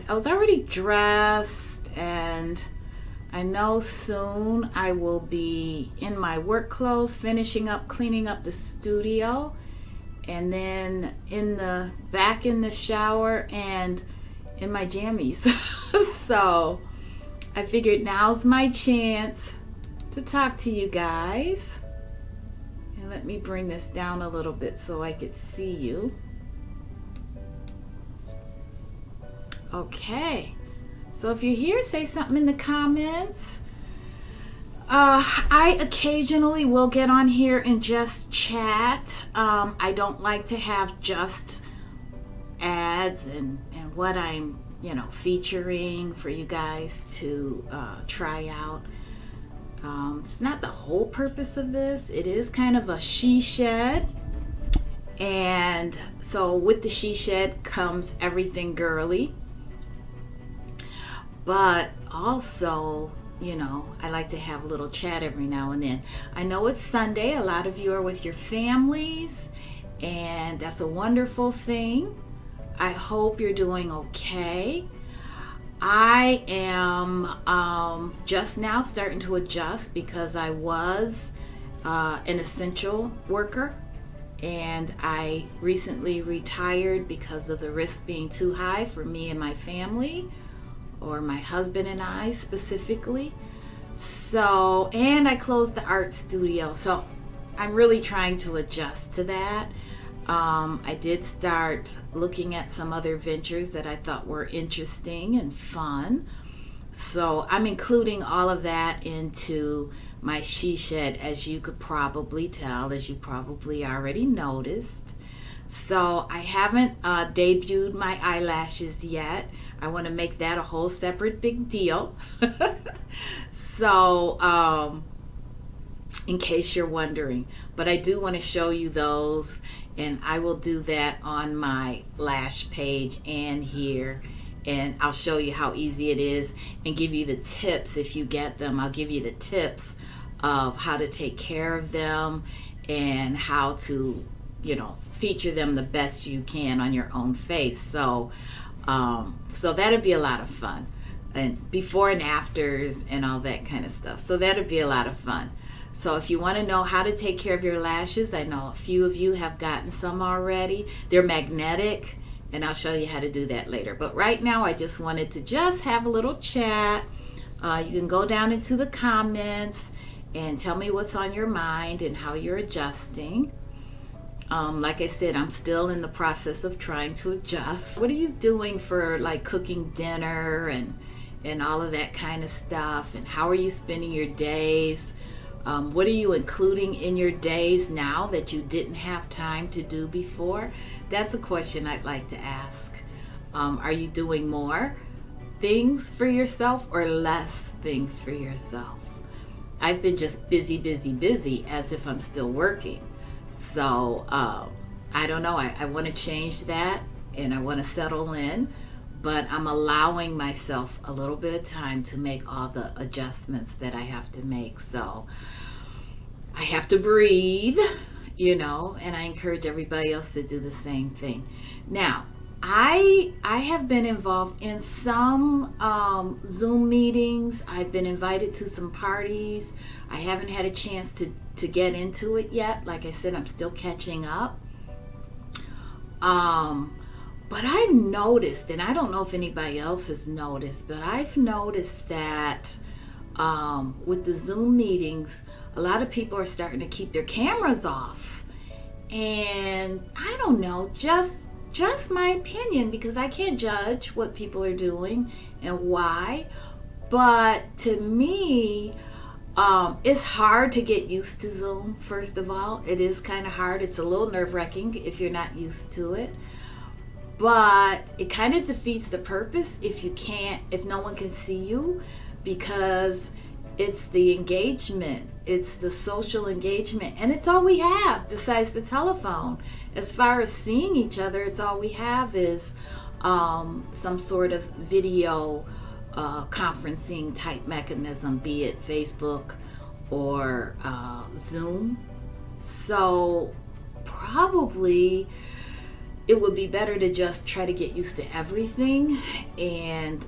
I was already dressed, and I know soon I will be in my work clothes, finishing up cleaning up the studio, and then back in the shower and in my jammies. So I figured now's my chance to talk to you guys. And let me bring this down a little bit so I could see you. Okay. So if you're here, say something in the comments. I occasionally will get on here and just chat. I don't like to have just ads and what I'm, featuring for you guys to try out. It's not the whole purpose of this. It is kind of a she shed. And so with the she shed comes everything girly. But also, I like to have a little chat every now and then. I know it's Sunday. A lot of you are with your families, and that's a wonderful thing. I hope you're doing okay. I am just now starting to adjust because I was an essential worker, and I recently retired because of the risk being too high for me and my family, or my husband and I specifically. So, and I closed the art studio. So I'm really trying to adjust to that. I did start looking at some other ventures that I thought were interesting and fun. So I'm including all of that into my she shed, as you could probably tell, as you probably already noticed. So I haven't debuted my eyelashes yet. I want to make that a whole separate big deal. So in case you're wondering, but I do want to show you those, and I will do that on my lash page and here, and I'll show you how easy it is and give you the tips. If you get them, I'll give you the tips of how to take care of them and how to feature them the best you can on your own face. So that'd be a lot of fun, and before and afters and all that kind of stuff. So that'd be a lot of fun. So if you want to know how to take care of your lashes, I know a few of you have gotten some already. They're magnetic, and I'll show you how to do that later. But right now, I just wanted to just have a little chat. You can go down into the comments and tell me what's on your mind and how you're adjusting. Like I said, I'm still in the process of trying to adjust. What are you doing for like cooking dinner and all of that kind of stuff? And how are you spending your days? What are you including in your days now that you didn't have time to do before? That's a question I'd like to ask. Are you doing more things for yourself or less things for yourself? I've been just busy, busy, busy, as if I'm still working. So I don't know. I want to change that, and I want to settle in, but I'm allowing myself a little bit of time to make all the adjustments that I have to make. So I have to breathe, and I encourage everybody else to do the same thing. Now, I have been involved in some Zoom meetings. I've been invited to some parties. I haven't had a chance to get into it yet. Like I said, I'm still catching up. But I noticed, and I don't know if anybody else has noticed, but I've noticed that with the Zoom meetings, a lot of people are starting to keep their cameras off. And I don't know, just my opinion, because I can't judge what people are doing and why. But to me, it's hard to get used to Zoom. First of all, it is kind of hard. It's a little nerve-wracking if you're not used to it. But it kind of defeats the purpose if no one can see you, because it's the engagement, it's the social engagement, and it's all we have besides the telephone. As far as seeing each other, it's all we have is some sort of video conferencing type mechanism, be it Facebook or Zoom. So probably it would be better to just try to get used to everything and,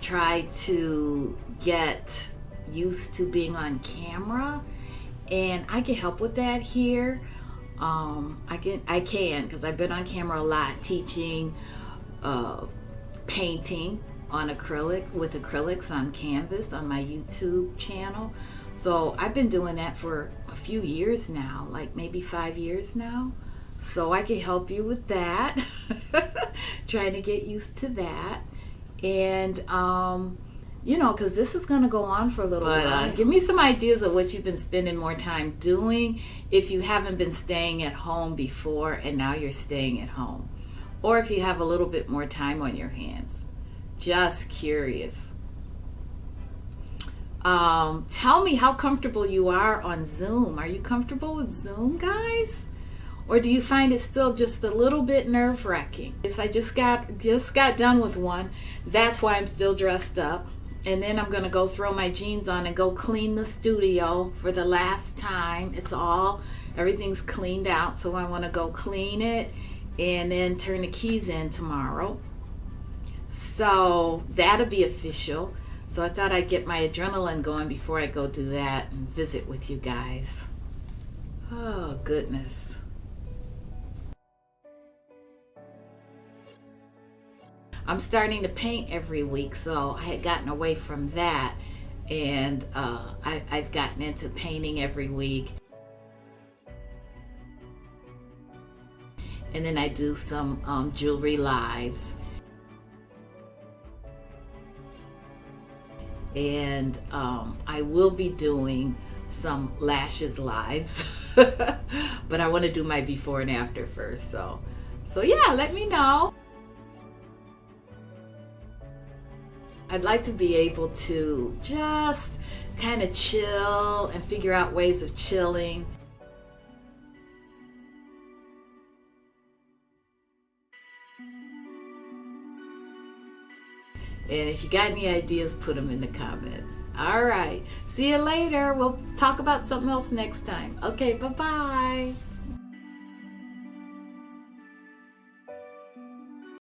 try to get used to being on camera. And I can help with that here. I can because I've been on camera a lot teaching painting on with acrylics on canvas on my YouTube channel. So I've been doing that for a few years now, like maybe 5 years now. So I can help you with that. Trying to get used to that. And because this is going to go on for a little while. Give me some ideas of what you've been spending more time doing if you haven't been staying at home before and now you're staying at home. Or if you have a little bit more time on your hands. Just curious. Tell me how comfortable you are on Zoom. Are you comfortable with Zoom, guys? Or do you find it still just a little bit nerve-wracking? Yes, I just got done with one. That's why I'm still dressed up. And then I'm going to go throw my jeans on and go clean the studio for the last time. Everything's cleaned out, so I want to go clean it and then turn the keys in tomorrow. So that'll be official. So I thought I'd get my adrenaline going before I go do that and visit with you guys. Oh, goodness. I'm starting to paint every week, so I had gotten away from that, and I've gotten into painting every week. And then I do some jewelry lives. And I will be doing some lashes lives, but I want to do my before and after first. So yeah, let me know. I'd like to be able to just kind of chill and figure out ways of chilling. And if you got any ideas, put them in the comments. All right. See you later. We'll talk about something else next time. Okay, bye-bye.